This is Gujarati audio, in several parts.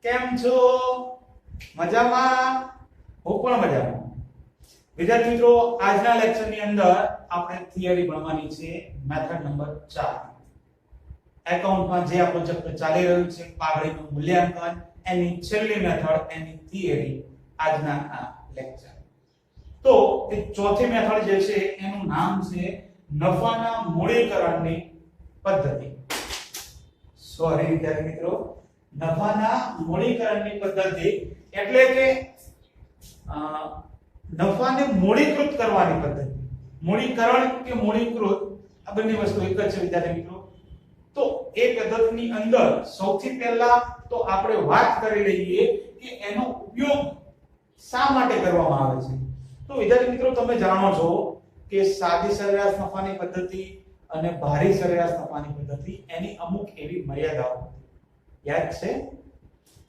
કેમ છો? મજામાં? હું પણ મજામાં. વિદ્યાર્થી મિત્રો, આજના લેક્ચરની અંદર આપણે થિયરી ભણવાની છે મેથડ નંબર 4. એકાઉન્ટમાં જે આપણો ચેપ્ટર ચાલી રહ્યું છે પાઘડીનું મૂલ્યાંકન, એની છેલ્લી મેથડ, એની થિયરી આજના આ લેક્ચર. તો એ ચોથી મેથડ જે છે એનું નામ છે નફાના મૂડીકરણની પદ્ધતિ. સોરી વિદ્યાર્થી મિત્રો, નફાના મૂડીકરણની પદ્ધતિ એટલે કે નફાને મૂડીકૃત કરવાની પદ્ધતિ. મૂડીકરણ કે મૂડીકૃત આ બંને વસ્તુ એક જ છે વિદ્યાર્થી મિત્રો. તો એ પદ્ધતિની અંદર સૌથી પહેલા તો આપણે વાત કરી લઈએ કે એનો ઉપયોગ શા માટે કરવામાં આવે છે. તો વિદ્યાર્થી મિત્રો, તમે જાણો છો કે સાદી સરેરાશ નફાની પદ્ધતિ અને ભારી સરેરાશ નફાની પદ્ધતિ એની અમુક એવી મર્યાદાઓ યાદ છે.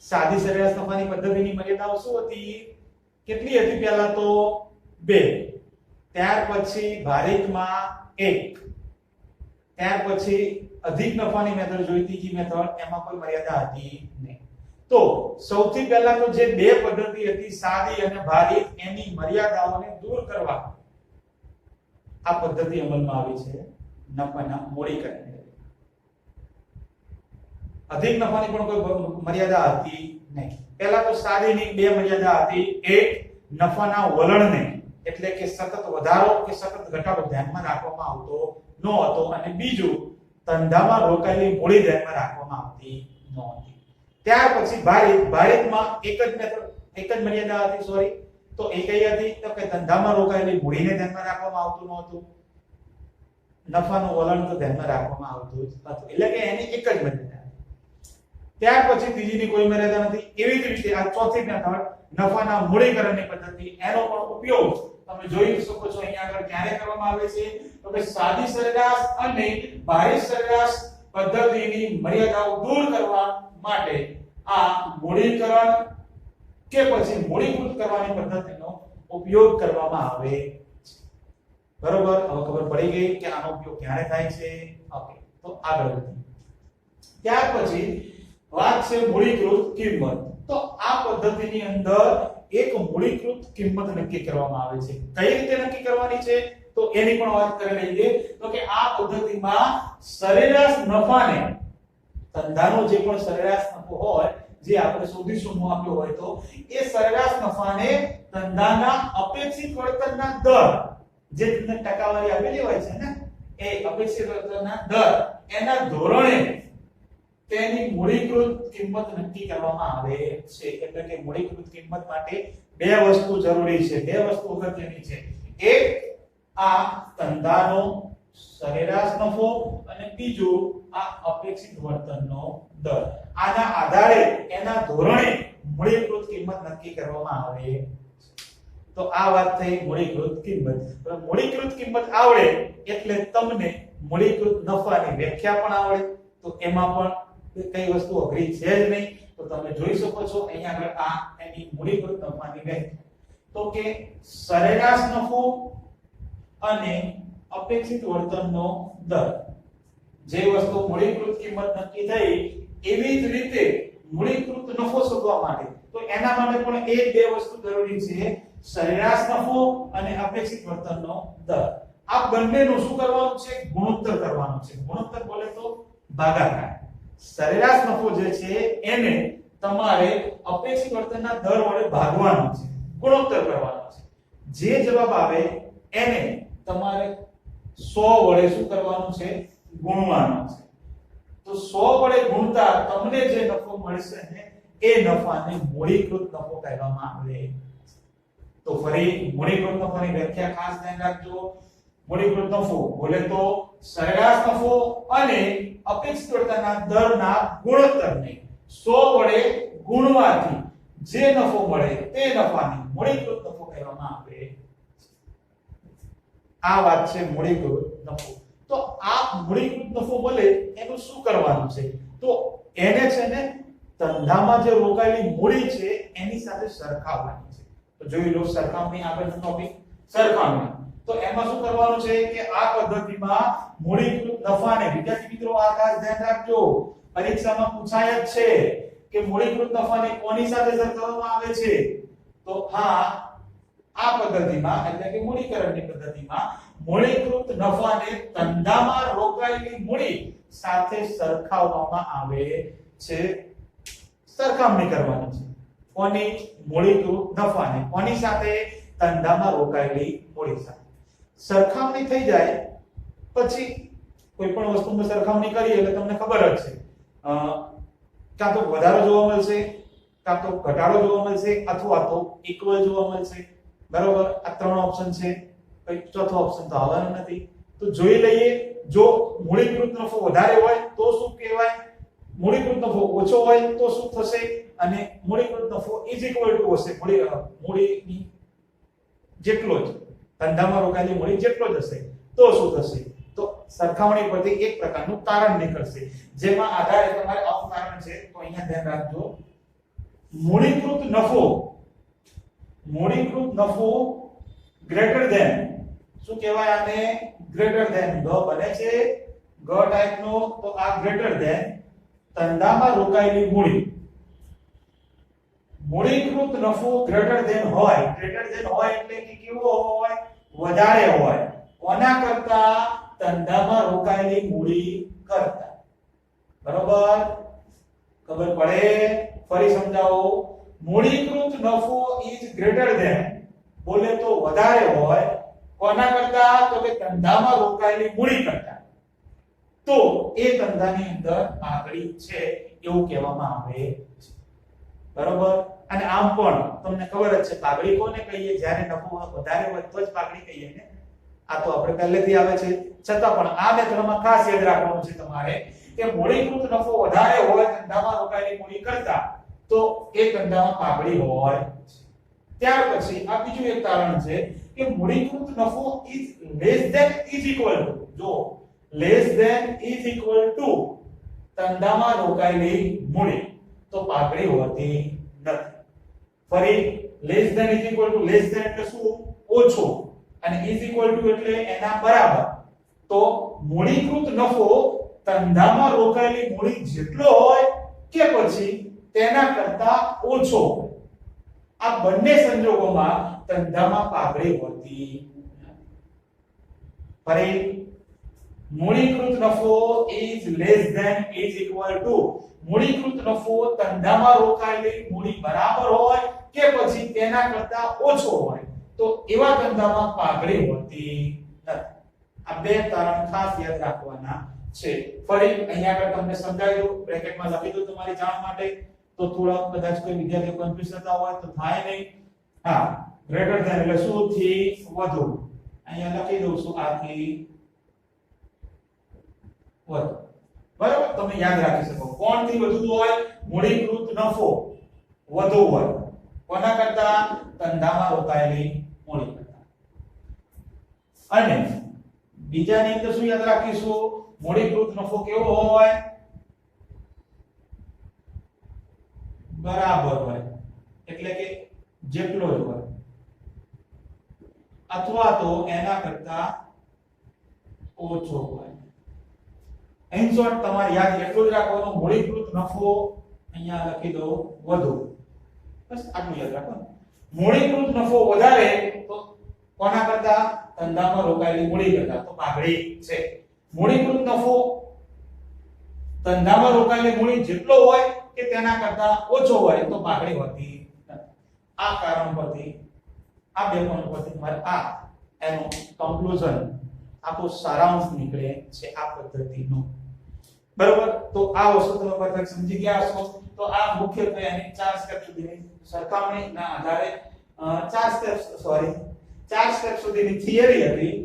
સાદી સરેરાશ નફાની પદ્ધતિની મર્યાદાઓ શું હતી? કેટલી હતી? પહેલા તો 2, ત્યાર પછી ભારિતમાં 1, ત્યાર પછી અધિક નફાની મેથડ જોઈ, ત્રીજી મેથડ, એમાં કોઈ મર્યાદા હતી નહીં. તો સૌથી પહેલા તો જે 2 પદ્ધતિ હતી સાદી અને ભારિત, એની મર્યાદાઓને દૂર કરવા આ પદ્ધતિ અમલમાં આવી છે નફાના મૂડીકરણ. અધિક નફાની પણ કોઈ મર્યાદા હતી નહીં. પહેલા તો સાદીની 2 મર્યાદા હતી. એક, નફાના વલણને એટલે કે સતત વધારો કે સતત ઘટાડો ધ્યાનમાં રાખવામાં આવતો ન હતો, અને બીજું, ધંધામાં રોકાયેલી મૂડી ધ્યાનમાં રાખવામાં આવતી નહોતી. ત્યાર પછી ભારિતમાં એક જ મર્યાદા હતી. સોરી, તો એ કઈ હતી? તો કે ધંધામાં રોકાયેલી મૂડીને ધ્યાનમાં રાખવામાં આવતું નહોતું, નફાનું વલણ તો ધ્યાનમાં રાખવામાં આવતું હતું. એટલે કે એની એક જ મર્યાદા. ત્યાર પછી ત્રીજીની કોઈ મર્યાદા નથી. એવી જ રીતે આ ચોથી મેથડ નફાના મૂડીકરણની પદ્ધતિ, એનો પણ ઉપયોગ તમે જોઈ શકો છો અહીંયા આગળ ક્યારે કરવામાં આવે છે. તો કે સાદી સરેરાશ અને ભારી સરેરાશ પદ્ધતિની મર્યાદાઓ દૂર કરવા માટે આ મૂડીકરણ કે પછી મૂડીકૃત કરવાની પદ્ધતિનો ઉપયોગ કરવામાં આવે છે. બરોબર? હવે ખબર પડી ગઈ કે આનો ઉપયોગ ક્યારે થાય છે. ઓકે, તો આગળ વધીએ. ત્યાર પછી વાત છે મૂડીકૃત કિંમત. તો આ પદ્ધતિની અંદર એક મૂડીકૃત કિંમત નક્કી કરવામાં આવે છે. કઈ રીતે નક્કી કરવાની છે તો એની પણ વાત કરી લઈએ. તો કે આ પદ્ધતિમાં સરેરાશ નફાને, ધંધાનો જે પણ સરેરાશ નફો હોય, જે આપણે શોધીશું આપ્યો હોય, તો એ સરેરાશ નફાને ધંધાના અપેક્ષિત વળતરના દર, જે તમને ટકાવારી આપેલી હોય છે ને, એ અપેક્ષિત વળતરના દર, એના ધોરણે તેની મૂડીકૃત કિંમત નક્કી કરવામાં આવે છે. એટલે કે મૂડીકૃત કિંમત માટે 2 વસ્તુ જરૂરી છે, 2 વસ્તુ અગત્યની છે. એક, આ ધંધાનો સરેરાશ નફો, અને બીજું આ અપેક્ષિત વળતરનો દર. આના આધારે, એના ધોરણે મૂડીકૃત કિંમત નક્કી કરવામાં આવે છે. તો આ વાત થઈ મૂડીકૃત કિંમત. મૂડીકૃત કિંમત આવડે એટલે તમને મૂડીકૃત નફાની વ્યાખ્યા પણ આવડે. તો એમાં પણ કઈ વસ્તુ અઘરી છે જ નહીં. તો તમે જોઈ શકો છો અહીંયા આગળ આ એની મૂડીકૃત નફાની વ્યાખ્યા. તો કે સરેરાશ નફો અને અપેક્ષિત વળતરનો દર, જે વસ્તુ મૂડીકૃત કિંમત નક્કી થઈ, એવી જ રીતે મૂડીકૃત નફો શોધવા માટે, તો એના માટે પણ એ 2 વસ્તુ જરૂરી છે, સરેરાશ નફો અને અપેક્ષિત વળતરનો દર. આ બંનેનું શું કરવાનું છે? ગુણોત્તર કરવાનું છે. ગુણોત્તર બોલે તો ભાગાકાર. સરેરાશ નફો જે છે એને તમારે અપેક્ષિત વળતરના દર વડે ભાગવાનો છે, ગુણોત્તર કરવાનો છે. જે જવાબ આવે એને તમારે 100 વડે શું કરવાનું છે? ગુણવાનો છે. તો 100 વડે ગુણતા તમને જે નફો મળશે ને, એ નફાને મૂડીકૃત નફો કહેવામાં આવે. તો ફરી મૂડીકૃત નફાની વ્યાખ્યા ખાસ ધ્યાન રાખજો. મૂડીકૃત નફો બોલે તો સરેરાશ નફો અને અપેક્ષિત વળતરના દરના ગુણોત્તરને 100 વડે ગુણવાથી જે નફો મળે તે નફાને મૂડીકૃત નફો કહેવામાં આવે. આ વાત છે મૂડીકૃત નફો. તો આ મૂડીકૃત નફો મળે એનું શું કરવાનું છે? તો એને છે ને ધંધામાં જે રોકાયેલી મૂડી છે એની સાથે સરખાવવાની છે. તો જોઈ લો સરખામણી, આગળનો ટોપિક સરખામણી. તો એમાં શું કરવાનું છે કે આ પદ્ધતિમાં મૂડીકૃત નફાને, વિદ્યાર્થી મિત્રો આ ખાસ ધ્યાન રાખજો, પરીક્ષામાં પૂછાય જ છે કે મૂડીકૃત નફાને કોની સાથે સરખાવવામાં આવે છે? તો હા, આ પદ્ધતિમાં એટલે કે મૂડીકરણની પદ્ધતિમાં મૂડીકૃત નફાને ધંધામાં રોકાયેલી મૂડી સાથે સરખાવવામાં આવે છે. સરખામણી કરવાની છે કોની? મૂડીકૃત નફાને કોની સાથે? ધંધામાં રોકાયેલી મૂડી સાથે. સરખામણી થઈ જાય પછી કોઈ પણ વસ્તુની સરખામણી કરીએ એટલે તમને ખબર જ છે કાં તો વધારો જોવા મળશે, કાં તો ઘટાડો જોવા મળશે, અથવા તો ઇક્વલ જોવા મળશે. બરોબર, આ ત્રણ ઓપ્શન છે. કઈ ચોથો ઓપ્શન તો આવવાનો નથી. તો જોઈ લઈએ, જો મૂડીકૃત નફો વધારે હોય તો શું કહેવાય, મૂડીકૃત નફો ઓછો હોય તો શું થશે, અને મૂડીકૃત નફો ઇઝ ઇક્વલ ટુ હશે મૂડીની જેટલો જ, ધંધામાં રોકાયેલી મૂડી જેટલો જ હશે તો શું થશે? તો સરખામણી પરથી એક પ્રકારનું તારણ નીકળશે, જેમાં આધારે તમારે આવું તારણ છે. તો અહીંયા ધ્યાન રાખજો, મૂડીકૃત નફો ગ્રેટર ધેન, શું કહેવાય આને? Greater than. ગ બને છે ગ ટાઈપનો, તો આ ગ્રેટર ધેન ધંધામાં રોકાયેલી મૂડી. મૂડીકૃત નફો ગ્રેટર ધેન હોય, ગ્રેટર ધેન હોય એટલે કે કેવો હોય? વધારે હોય. કોના કરતા? ધંધામાં રોકાયેલી મૂડી કરતા. બરોબર, ખબર પડે? ફરી સમજાવો, મૂડીકૃત નફો ઇઝ ગ્રેટર ધેન, બોલે તો વધારે હોય. કોના કરતા? તો કે ધંધામાં રોકાયેલી મૂડી કરતા. તો એ ધંધાની અંદર પાઘડી છે એવું કહેવામાં આવે છે. બરોબર, અને આમ પણ તમને ખબર જ છે પાઘડી કોને કહીએ? જ્યારે નફો વધારે હોય તો જ પાઘડી કહીએ ને. આ તો આપણે પહેલેથી આવે છે, છતાં પણ આ મેથડમાં ખાસ યાદ રાખવાનું છે તમારે કે મૂડીકૃત નફો વધારે હોય ધંધામાં રોકાયેલી મૂડી કરતા, તો એ ધંધામાં પાઘડી હોય. ત્યાર પછી આ બીજું એક તારણ છે કે મૂડીકૃત નફો is less than is equal to, જો less than is equal to ધંધામાં રોકાયેલી મૂડી, તો પાઘડી હોતી નથી. ફરી, less than is equal to, less than એટલે શું? ઓછો, અને ઇઝ ઇક્વલ ટુ એટલે એના બરાબર. તો મૂડીકૃત નફો ધંધામાં રોકાયેલી મૂડી જેટલો હોય કે પછી તેના કરતા ઓછો હોય. આ બંને સંજોગોમાં ધંધામાં પાઘડી હોતી નથી. ફરી, મૂડીકૃત નફો is less than is equal to, મૂડીકૃત નફો ધંધામાં રોકાયેલી મૂડી બરાબર હોય કે પછી તેના કરતા ઓછો હોય, તો એવા ધંધામાં પાઘડી હોતી નથી. આ બે તારણ ખાસ યાદ રાખવાના છે. ફરી અહીંયા આગળ તમને સમજાવ્યું, બ્રેકેટમાં લખી દો તમારી જાણ માટે, તો થોડા કદાચ કોઈ વિદ્યાર્થીઓ કન્ફ્યુઝ થતા હોય તો થાય નહીં. હા, ગ્રેટર ધેન એટલે શું? થી વધુ. અહીંયા લખી દઉં છું આથી વધુ. બરાબર, તમે યાદ રાખી શકો. કોણથી વધુ હોય? મૂડીકૃત નફો વધુ હોય. કોના કરતા? ધંધામાં રોકાયેલી મૂડી કરતા. અને બીજાની અંદર શું યાદ રાખીશું? મૂડીકૃત નફો કેવો હોય? બરાબર હોય, એટલે કે જેટલો જ હોય, અથવા તો એના કરતા ઓછો હોય. ઇન શોર્ટ તમારે યાદ એટલું જ રાખવાનું, મૂડીકૃત નફો અહીંયા લખી દો વધુ, બસ આટલું યાદ રાખવાનું. મૂડીકૃત નફો વધારે તો કોના કરતા? ધંધામાં રોકાયેલી મૂડી કરતા, તો પાઘડી છે. મૂડીકૃત નફો ધંધામાં રોકાયેલી મૂડી જેટલો હોય કે તેના કરતા ઓછો હોય તો પાઘડી હોતી નથી. આ કારણ પરથી, આ બે પોઈન્ટ પરથી તમારે આ એનો કન્ક્લુઝન, આખો સારાંશ નીકળે છે આ પદ્ધતિનો. બરોબર, તો આ વસ્તુ તમે પરફેક્ટ સમજી ગયા છો. તો આ મુખ્યત્વે એની 4 સ્ટેપ સુધીની સરખામણીના આધારે 4 સ્ટેપ સુધીની થિયરી હતી.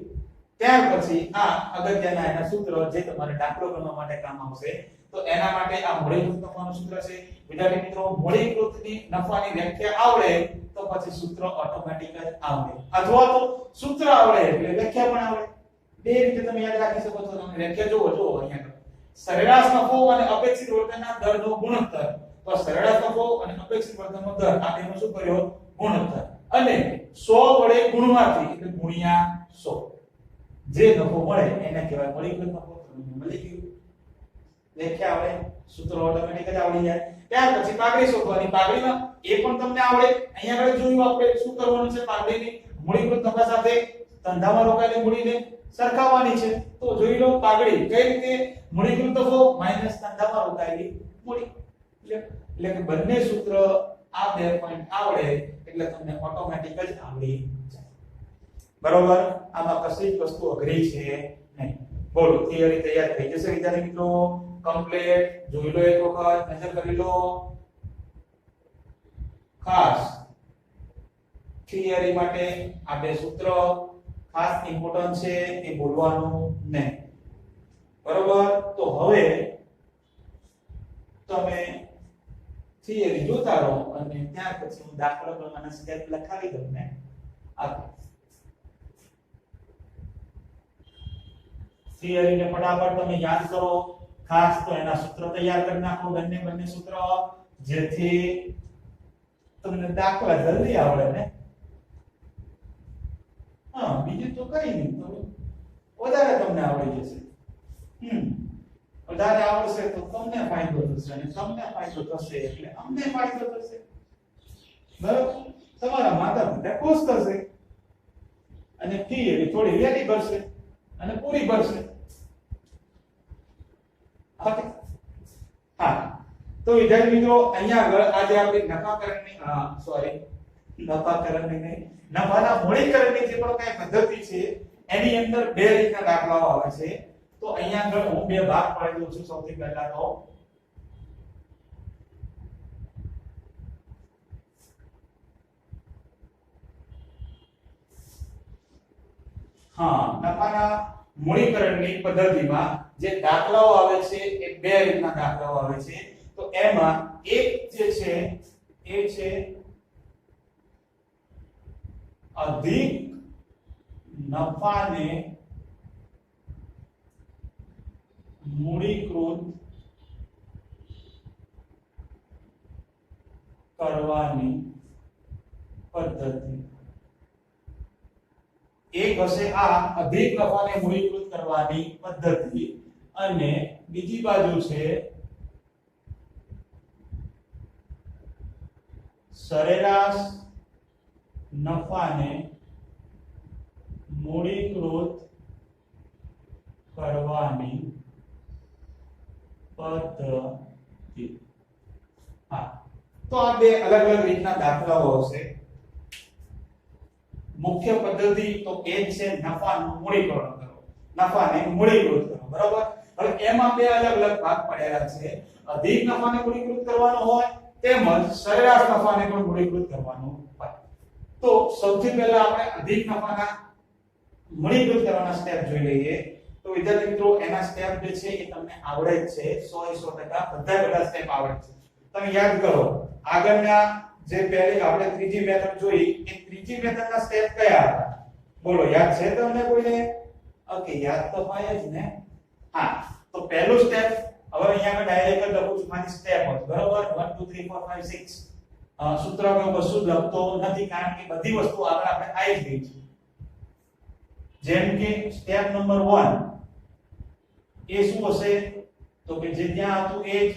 ત્યાર પછી આ અગત્યના એના સૂત્ર જે તમારે દાખલો ગણવા માટે કામ આવશે. તો એના માટે આ મૂડીકૃત નફાનું સૂત્ર છે. વિદ્યાર્થી મિત્રો, મૂડીકૃતની નફાની વ્યાખ્યા આવડે તો પછી સૂત્ર ઓટોમેટિક જ આવડે, અથવા તો સૂત્ર આવડે એટલે વ્યાખ્યા પણ આવડે. બે રીતે તમે યાદ રાખી શકો છો. તમે વ્યાખ્યા જોવો અહીંયા સરેરાશ નફો અને અપેક્ષિત વળતરના દરનો ગુણોત્તર. તો સરેરાશ નફો અને અપેક્ષિત વળતરનો દર આ બેનો શું કર્યો? ગુણોત્તર. અને 100 વડે ગુણવાથી એટલે ગુણ્યા 100 જે નફો મળે એને કહેવાય મૂડીકૃત નફો. તમને મળી ગયું. વ્યાખ્યા આવડે, સૂત્ર ઓટોમેટિક જ આવડી જાય. ત્યાર પછી પાઘડી શોધવાની. પાઘડીમાં એ પણ તમને આવડે. અહીંયા આગળ જોયું આપણે શું કરવાનું છે. પાઘડીની મૂડીકૃત નફા સાથે ધંધામાં રોકાયેલી મૂડીને સરખાવવાની છે. તો જોઈ લો પાઘડી કઈ રીતે મૂડીકૃત નફો માઈનસ ધંધામાં રોકાયેલી મૂડી. એટલે કે બંને સૂત્ર આ બે પોઈન્ટ આવડે એટલે તમને ઓટોમેટિક જ આવડી જાય. બરોબર. આમાં કશી જ વસ્તુ અઘરી છે નહીં. બોલો થિયરી તૈયાર થઈ જશે વિદ્યાર્થી મિત્રો. કમ્પ્લીટ જોઈ લો એક વખત, નજર કરી લો. ખાસ થિયરી માટે આ બે સૂત્ર ખાસ ઇમ્પોર્ટન્ટ છે, એ ભૂલવાનું નહીં. બરોબર. તો હવે તમે થિયરી જોતા રહો અને ત્યાર પછી હું દાખલો પ્રમાણે સ્ટેપ લખાવી દઉં ને. થિયરી ને ફટાફટ તમે યાદ કરો. ખાસ તો એના સૂત્ર તૈયાર કરી નાખો, બંને સૂત્ર, જેથી તમને દાખલા જલ્દી આવડે ને. હા, બીજું તો કઈ નહીં, તો વધારે તમને આવડી જશે. વધારે આવડશે તો તમને ફાયદો થશે અને તમને ફાયદો થશે એટલે અમને ફાયદો થશે. બરાબર. તમારા માતા પિતા ખુશ થશે અને ફી એવી થોડી વેલી ભરશે અને પૂરી ભરશે. હા, તો વિદ્યાર્થી મિત્રો અહીંયા આગળ આજે આપણે નફાના મૂડીકરણની જે પણ કઈ પદ્ધતિ છે એની અંદર બે રીતના દાખલાઓ આવે છે. તો અહીંયા આગળ હું બે ભાગ પાડી દઉં છું. સૌથી પહેલા તો નફાના મૂડીકરણની પદ્ધતિમાં જે દાખલાઓ આવે છે એ બે રીતના દાખલાઓ આવે છે. તો એમાં એક જે છે એ છે અધિક નફાને મૂડીકૃત કરવાની પદ્ધતિ. એક હશે આ અધિક નફાને મૂડીકૃત કરવાની પદ્ધતિ અને બીજી બાજુ છે સરેરાશ નફાને મૂડીકૃત કરવાની પદ્ધતિ. હા, તો આ બે અલગ અલગ રીતના દાખલાઓ હશે. મુખ્ય પદ્ધતિ તો એ છે નફાનું મૂડીકરણ કરો, નફાને મૂડીકૃત કરો. બરાબર. હવે એમાં બે અલગ અલગ ભાગ પડેલા છે. અધિક નફાને મૂડીકૃત કરવાનો હોય તેમજ સરેરાશ નફાને પણ મૂડીકૃત કરવાનો હોય. તો સૌથી પહેલા આપણે અધિક નફાના મૂડીકૃત કરવાના સ્ટેપ જોઈ લઈએ. તો વિદ્યાર્થી મિત્રો એના સ્ટેપ જે છે એ તમને આવડે જ છે. 100% બધા સ્ટેપ આવડે છે. તમે યાદ કરો આગળના જે પહેલી આપણે ત્રીજી મેથડ જોઈ એ ત્રીજી મેથડના સ્ટેપ કયા હતા? બોલો, યાદ છે તમને કોઈને? ઓકે, યાદ તો હોય જ ને. હા, તો પહેલું સ્ટેપ હવે અહીંયા આગળ ડાયરેક્ટ લખું છું. મારી સ્ટેપ હોત બરોબર 1 2 3 4 5 6 સૂત્ર કે વસ્તુ લખતો નથી કારણ કે બધી વસ્તુ આગળ આપણે આવી જ ગઈ છે. જેમ કે સ્ટેપ નંબર 1 એ શું હશે? તો કે જે ત્યાં હતું એ જ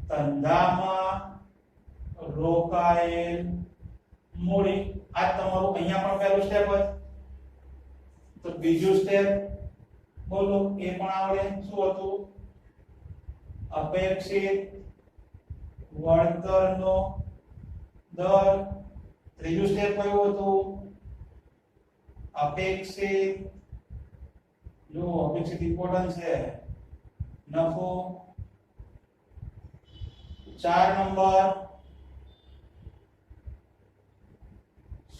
ધંધામાં રોકાયેલ મૂડી. આ તમારું અહીંયા પણ પહેલું સ્ટેપ હતું. તો બીજું સ્ટેપ બોલો, એ પણ આવડે. શું હતું? અપેક્ષિત વળતરનો દર. ત્રીજું સ્ટેપ કયું હતું? અપેક્ષિત, જો અપેક્ષિત ઇમ્પોર્ટન્ટ છે, નફો. 4 નંબર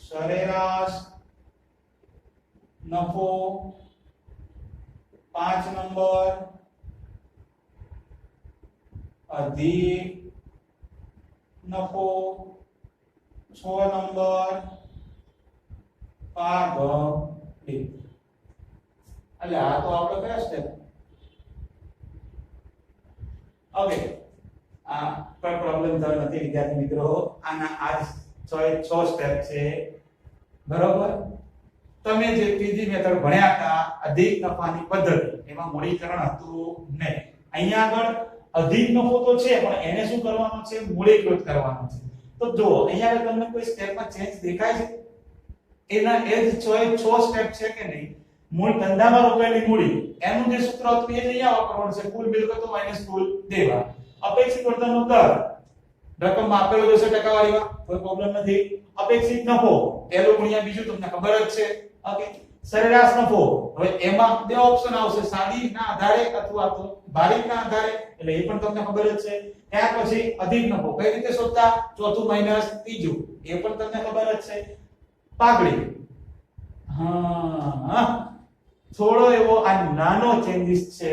સરેરાશ નફો. 5 નંબર અધિક નફો. 6 નંબર પાઘડી. એટલે આ તો આપણે કયા સ્ટેપ? ઓકે, આ કોઈ પ્રોબ્લેમ થયો નથી વિદ્યાર્થી મિત્રો. આના આ 6 સ્ટેપ છે. બરોબર. તમે જે ત્રીજી મેથડ ભણ્યા હતા અધિક નફાની પદ્ધતિ, એમાં મૂડીકરણ હતું નહીં. અહીંયા આગળ અધિક નફો તો છે પણ એને શું કરવાનો છે મૂડીકૃત કરવાનો છે તો જો અહીંયા આગળ તમને કોઈ સ્ટેપમાં ચેન્જ દેખાય છે એના એ જ 6 સ્ટેપ છે કે નહીં મૂળ ધંધામાં રોકાયેલી મૂડી એનું જે સૂત્ર હતું એ જ અહીંયા વાપરવાનું છે કુલ મિલકતો માઈનસ કુલ દેવા અપેક્ષિત વર્તનનો દર રકમ આપેલો છે ટકાવારીમાં કોઈ પ્રોબ્લેમ નથી અપેક્ષિત નફો પહેલો ગુણ્યા બીજું તમને ખબર જ છે ઓકે સરેરાશ નફો હવે એમાં બે ઓપ્શન આવશે સાદીના આધારે અથવા તો ભારિતના આધારે એટલે એ પણ તમને ખબર જ છે ત્યાર પછી અધિક નફો કઈ રીતે શોધતા ચોથું માઈનસ ત્રીજું એ પણ તમને ખબર જ છે પાઘડી હા થોડો એવો આ નાનો ચેન્જીસ છે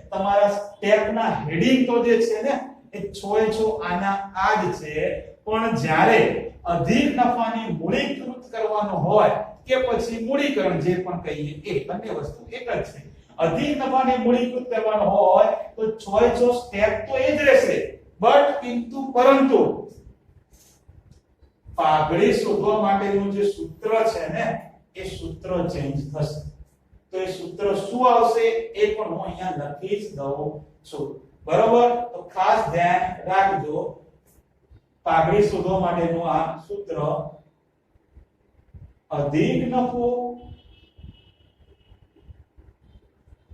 તમારા સ્ટેપના હેડિંગ તો જે છે ને એ છોય છો આના આ જ છે પણ જ્યારે અધિક નફાની મૂડીકૃત કરવાનો હોય કે પછી મૂડીકરણ જે પણ કહીએ એ બંને વસ્તુ એક જ છે અધિક નફાને મૂડીકૃત કરવાનો હોય તો છોય છો સ્ટેપ તો એ જ રહેશે બટ પરંતુ પાઘડી શોધવા માટેનું જે સૂત્ર છે ને એ સૂત્ર ચેન્જ થશે તો એ સૂત્ર શું આવશે એ પણ હું અહીંયા લખી જ દઉં છું બરોબર તો ખાસ ધ્યાન રાખજો પાઘડી શોધવા માટેનું આ સૂત્ર અધિક નફો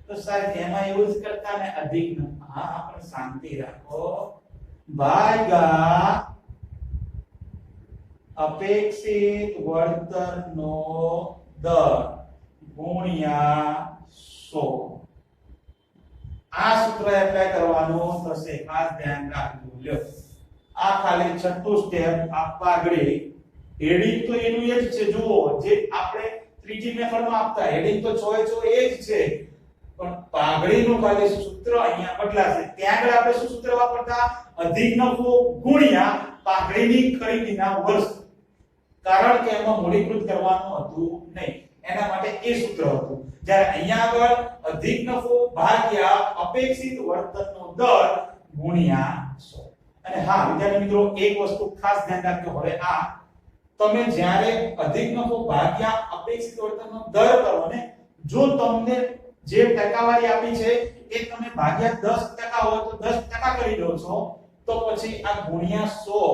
તો સાહેબ એમાં એવું જ કરતા ને અધિક નફો હા આપણે શાંતિ રાખો ભાગ્યા અપેક્ષિત વર્તનનો દર ગુણ્યા 100 આ સૂત્ર એપ્લાય કરવાનું થશે ખાસ ધ્યાન રાખજો લ્યો આ ખાલી છઠ્ઠું સ્ટેપ આ પાઘડી હેડિંગ તો એનું એ જ છે જુઓ જે આપણે ત્રીજી મેથડમાં આપતા હેડિંગ તો છોય છો એ જ છે પણ પાઘડીનું ખાલી સૂત્ર અહીંયા બદલાશે ત્યાં આગળ આપણે શું સૂત્ર વાપરતા અધિક નફો ગુણ્યા પાઘડીની ખરીદીના વર્ષ કારણ કે એમાં મૂડીકૃત કરવાનું હતું નહીં એના માટે એ સૂત્ર હતું જ્યારે અહીંયા આગળ અધિક નફો ભાગ્યા અપેક્ષિત વર્તનનો દર ગુણ્યા 100 અને હા વિદ્યાર્થી મિત્રો એક વસ્તુ ખાસ ધ્યાન રાખજો હવે આ તમે જ્યારે અધિક નફો ભાગ્યા અપેક્ષિત વર્તનનો દર કરો ને જો તમને જે ટકાવારી આપી છે એ તમે ભાગ્યા 10% હોય તો 10% કરી દો છો તો પછી આ ગુણ્યા 100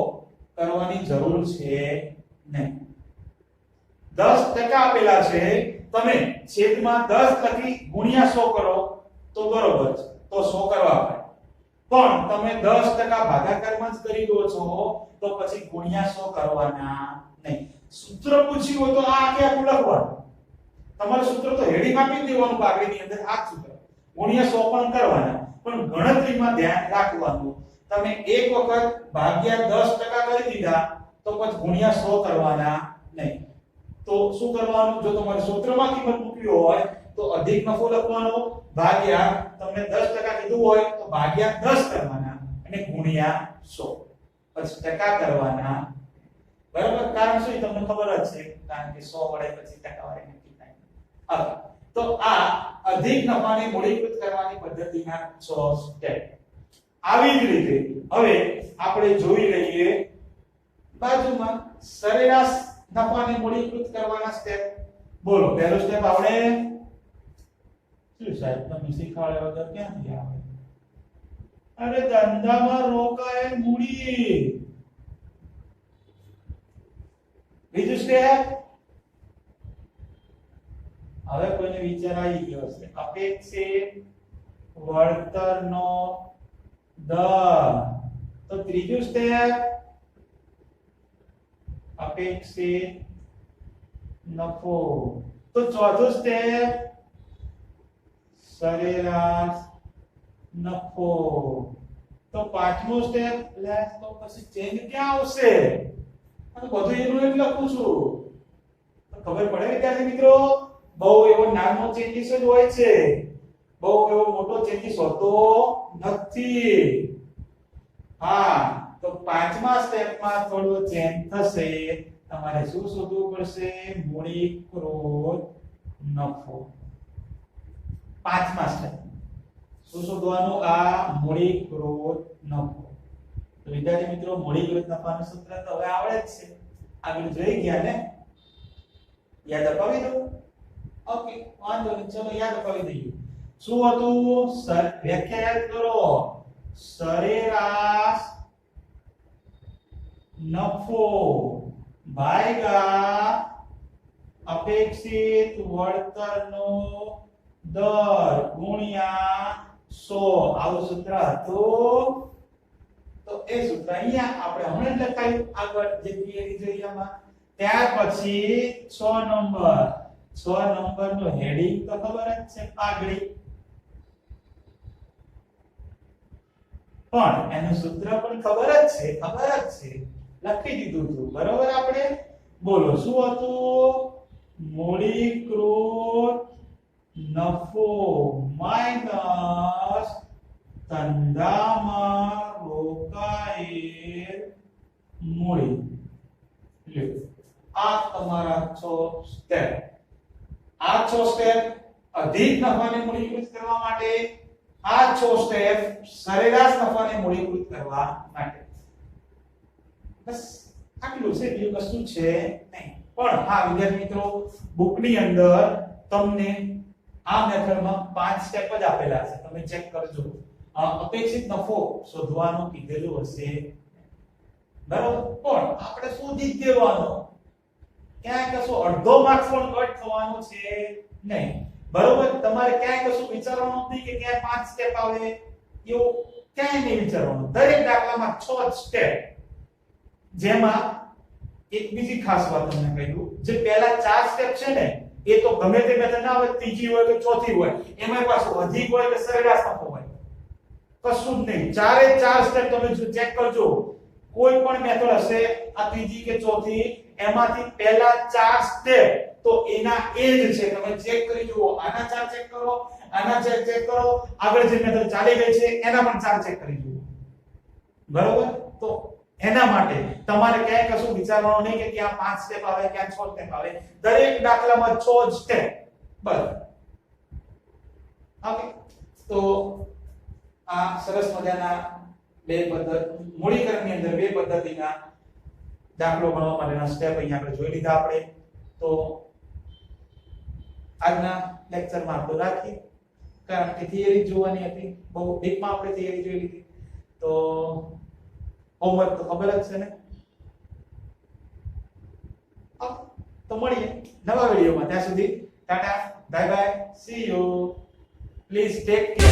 કરવાની જરૂર છે નહીં 10% આપેલા છે તમે છેદમાં 10 લખી ગુણ્યા 100 કરો તો બરોબર છે તો 100 કરવા પડે પણ તમે 10% ભાગાકારમાં જ કરી દો છો તો પછી ગુણ્યા 100 કરવાના નહીં સૂત્ર પૂછ્યું હોય તો આ આખે આખું લખવાનું તમારે સૂત્ર તો હેડિંગ આપી દેવાનું પાઘડીની અંદર આ સૂત્ર ગુણ્યા 100 પણ કરવાના પણ ગણતરીમાં ધ્યાન રાખવાનું તમે એક વખત ભાગ્યા 10% કરી દીધા તો પછી ગુણ્યા 100 કરવાના નહીં તો શું કરવાનું જો તમારે સૂત્રમાં કિંમત મૂકવી હોય તો અધિક નફો લખવાનો ભાગ્યા તમને 10% કીધું હોય તો ભાગ્યા 10 કરવાના અને ગુણ્યા 100 પછી ટકા કરવાના બરાબર કારણ શું તમને ખબર જ છે કારણ કે 100 વડે પછી ટકાવારી નક્કી થાય તો આ અધિક નફાને મૂડીકૃત કરવાની પદ્ધતિના 6 સ્ટેપ આવી જ રીતે હવે આપણે જોઈ લઈએ બાજુમાં સરેરાશ નફાને મૂડીકૃત કરવાના સ્ટેપ બોલો પહેલો સ્ટેપ આવડે શું સાહેબ તમે શીખવાડ્યા વગર ક્યાંથી આવે અરે ધંધામાં રોકાયેલ મૂડી બીજું સ્ટેપ હવે કોઈને વિચાર આવી ગયો છે અપેક્ષિત વળતરનો દર તો ત્રીજું સ્ટેપ અપેક્ષિત નફો તો ચોથું સ્ટેપ સરેરાશ નફો તો પાંચમું સ્ટેપ લે તો પછી ચેન્જ ક્યાં આવશે આ બધું એનું એમ લખું છું તો ખબર પડે વિદ્યાર્થી મિત્રો બહુ એવો નાનો ચેન્જીસ જ હોય છે બહુ એવો મોટો ચેન્જીસ હોતો નથી હા તો પાંચમા સ્ટેપમાં થોડો ચેન્જ થશે તમારે શું શોધવું પડશે મૂડીકૃત નફો પાંચમા સ્ટેપ શું શોધવાનું આ મૂડીકૃત નફો તો વિદ્યાર્થી મિત્રો મૂડીકૃત નફાનું સૂત્ર તો હવે આવડે જ છે આગળ જોઈ ગયા ને યાદ અપાવી દો ઓકે વાંધો નહીં ચલો યાદ અપાવી દઈએ શું હતું? વ્યાખ્યાયિત કરો. સરેરાશ નફો ભાગ્યા અપેક્ષિત વળતરનો દર ગુણ્યા 100. આવું સૂત્ર હતું. તો એ સૂત્ર અહીંયા આપણે હમણાં જ લખાયું આગળ જે થિયરી જોઈ આમાં. ત્યાર પછી 6 નંબર 6 નંબરનું હેડિંગ તો ખબર જ છે, પાઘડી. પણ એનું સૂત્ર પણ ખબર જ છે. લખી દીધું હતું, બરોબર? આપણે બોલો શું હતું? મૂડીકૃત નફો માઈનસ ધંધામાં રોકાયેલ મૂડી. લ્યો, આ તમારા 6 સ્ટેપ. આ 6 સ્ટેપ અધિક નફાને મૂડીકૃત કરવા માટે, આ 6 સ્ટેપ સરેરાશ નફાને મૂડીકૃત કરવા માટે. બસ આટલું છે, બીજું કશું છે નહીં. પણ હા વિદ્યાર્થી મિત્રો, બુકની અંદર તમને આ મેથડમાં 5 સ્ટેપ જ આપેલા છે, તમે ચેક કરજો. અપેક્ષિત નફો શોધવાનું કીધેલું હશે, બરાબર? પણ આપણે શોધી જ દેવાનો, ક્યાંય કશું અડધો માર્ક્સ પણ કટ થવાનો છે નહીં, બરોબર? તમારે ક્યાંય કશું વિચારવાનું નથી કે ક્યાં 5 સ્ટેપ આવે, એવું ક્યાંય નહીં વિચારવાનું. દરેક દાખલામાં 6 સ્ટેપ. જેમાં એક બીજી ખાસ વાત તમને કહી દઉં, જે પહેલા 4 સ્ટેપ છે ને, એ તો ગમે તે મેથડ ના હોય, ત્રીજી હોય કે ચોથી હોય, એમાં પાછું અધિક હોય કે સરેરાશ નફો હોય, કશું જ નહીં. 4 સ્ટેપ તમે ચેક કરજો. કોઈ પણ મેથડ હશે, આ ત્રીજી કે ચોથી, એમાંથી પહેલા 4 સ્ટેપ તો એના એ જ છે. તમે ચેક કરી જુઓ, આના 4 ચેક કરો, આના ચેક કરો, આગળ જે મેથડ ચાલી ગઈ છે એના પણ 4 ચેક કરી જુઓ, બરોબર? તો એના માટે તમારે ક્યાંય કશું વિચારવાનું નહીં કે ક્યાં 5 સ્ટેપ આવે, ક્યાં 6 સ્ટેપ આવે. દરેક દાખલામાં 6 સ્ટેપ, બસ. ઓકે, તો આ સરસ મજાના બે પદ્ધતિ, મૂડીકરણની અંદર બે પદ્ધતિના દાખલો ગણવા માટેના સ્ટેપ અહીંયા આપણે જોઈ લીધા આપણે. તો આજના લેક્ચરમાં આપણે રાખીએ, કારણ કે થિયરી જોવાની હતી, બહુ ડીપમાં આપણે થિયરી જોઈ લીધી. તો હોમવર્ક તો ખબર જ છે ને. તો મળીએ નવા વિડીયોમાં. ત્યાં સુધી Tata, bye bye, C you. Please take care.